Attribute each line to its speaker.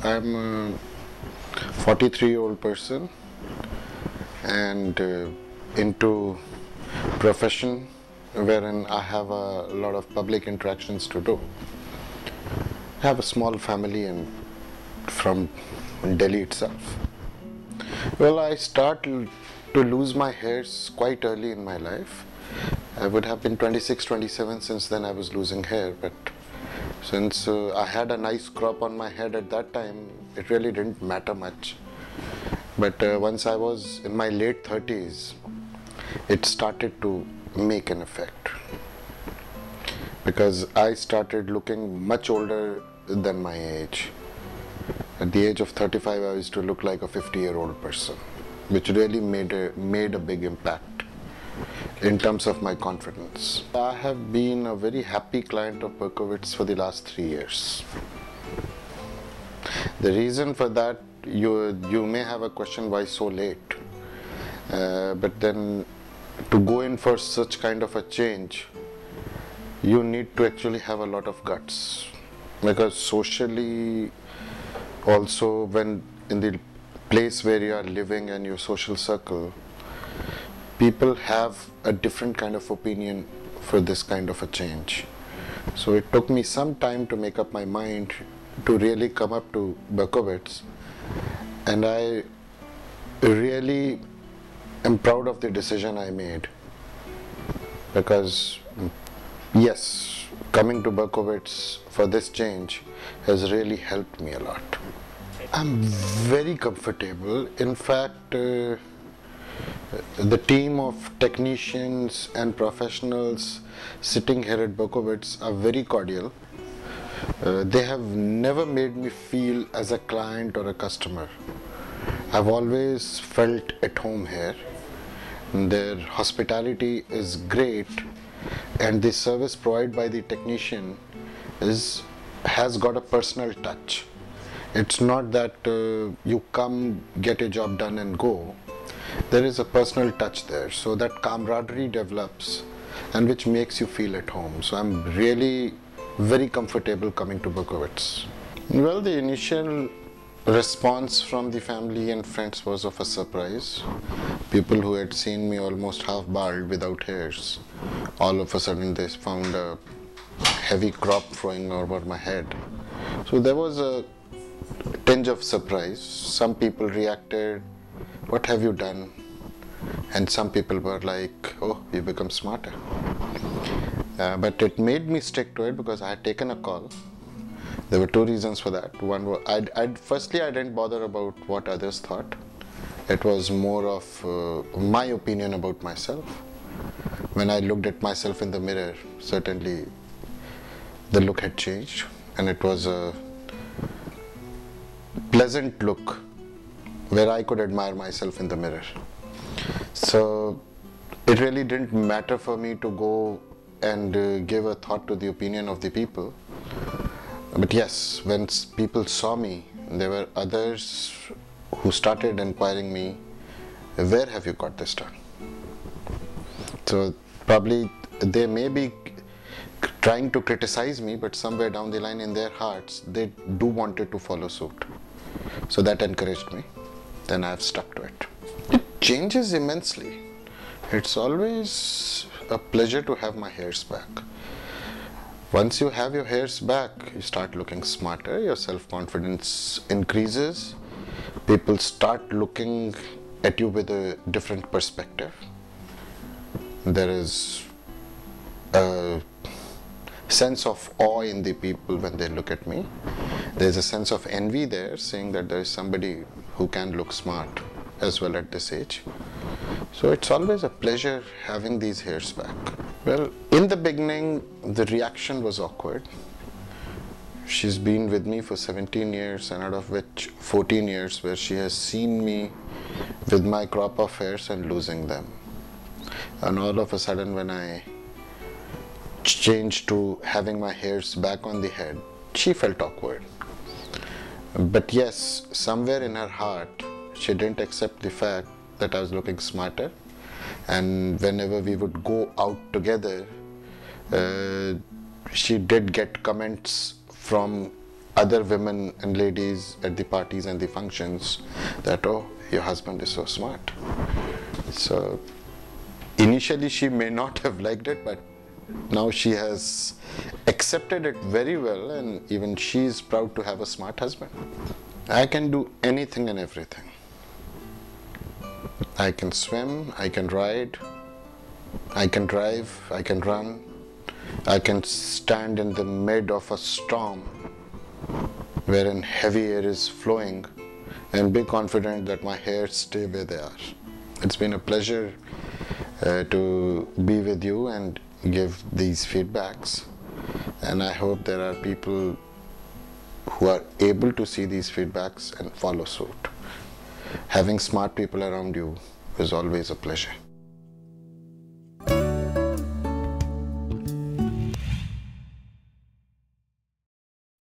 Speaker 1: I'm a 43-year-old person and into profession wherein I have a lot of public interactions to do. I have a small family and from Delhi itself. Well, I start to lose my hairs quite early in my life. I would have been 26, 27 since then I was losing hair, but since I had a nice crop on my head at that time, it really didn't matter much. But once I was in my late 30s, it started to make an effect. Because I started looking much older than my age. At the age of 35, I used to look like a 50-year-old person, which really made a big impact in terms of my confidence. I have been a very happy client of Berkowits for the last 3 years. The reason for that, you may have a question, why so late? But then to go in for such kind of a change, you need to actually have a lot of guts. Because socially, also when in the place where you are living and your social circle, people have a different kind of opinion for this kind of a change. So it took me some time to make up my mind to really come up to Berkowits, and I really am proud of the decision I made, because yes, coming to Berkowits for this change has really helped me a lot. I'm very comfortable. In fact, the team of technicians and professionals sitting here at Berkowits are very cordial. They have never made me feel as a client or a customer. I've always felt at home here. Their hospitality is great, and the service provided by the technician has got a personal touch. It's not that you come, get a job done and go. There is a personal touch there, so that camaraderie develops and which makes you feel at home. So I'm really very comfortable coming to Berkowits. Well, the initial response from the family and friends was of a surprise. People who had seen me almost half bald without hairs, all of a sudden they found a heavy crop growing over my head. So there was a tinge of surprise. Some people reacted, "What have you done?" And some people were like, "Oh, you become smarter." But it made me stick to it because I had taken a call. There were two reasons for that. One was, firstly, I didn't bother about what others thought. It was more of my opinion about myself. When I looked at myself in the mirror, certainly the look had changed, and it was a pleasant look where I could admire myself in the mirror. So it really didn't matter for me to go and give a thought to the opinion of the people. But yes, when people saw me, there were others who started inquiring me, "Where have you got this done?" So probably they may be trying to criticize me, but somewhere down the line in their hearts, they do wanted to follow suit. So that encouraged me. Then I've stuck to it. It changes immensely. It's always a pleasure to have my hairs back. Once you have your hairs back, you start looking smarter, your self-confidence increases, people start looking at you with a different perspective. There is a sense of awe in the people when they look at me. There's a sense of envy there, saying that there is somebody who can look smart as well at this age. So it's always a pleasure having these hairs back. Well, in the beginning, the reaction was awkward. She's been with me for 17 years, and out of which 14 years where she has seen me with my crop of hairs and losing them. And all of a sudden, when I changed to having my hairs back on the head, she felt awkward. But yes, somewhere in her heart, she didn't accept the fact that I was looking smarter. And whenever we would go out together, she did get comments from other women and ladies at the parties and the functions that, oh, your husband is so smart. So initially she may not have liked it, but now she has accepted it very well, and even she is proud to have a smart husband. I can do anything and everything. I can swim, I can ride, I can drive, I can run, I can stand in the mid of a storm wherein heavy air is flowing and be confident that my hairs stay where they are. It's been a pleasure to be with you and give these feedbacks, and I hope there are people who are able to see these feedbacks and follow suit. Having smart people around you is always a pleasure.